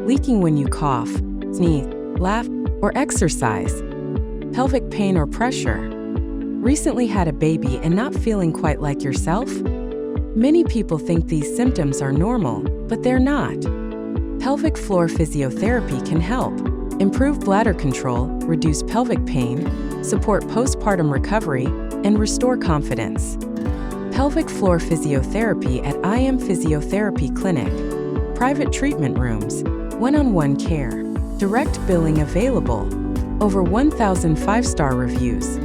leaking when you cough, sneeze, laugh, or exercise, pelvic pain or pressure. Recently had a baby and not feeling quite like yourself? Many people think these symptoms are normal, but they're not. Pelvic floor physiotherapy can help improve bladder control, reduce pelvic pain, support postpartum recovery, and restore confidence. Pelvic floor physiotherapy at IAM Physiotherapy Clinic. Private treatment rooms, one-on-one care, direct billing available. Over 1,000 5-star reviews.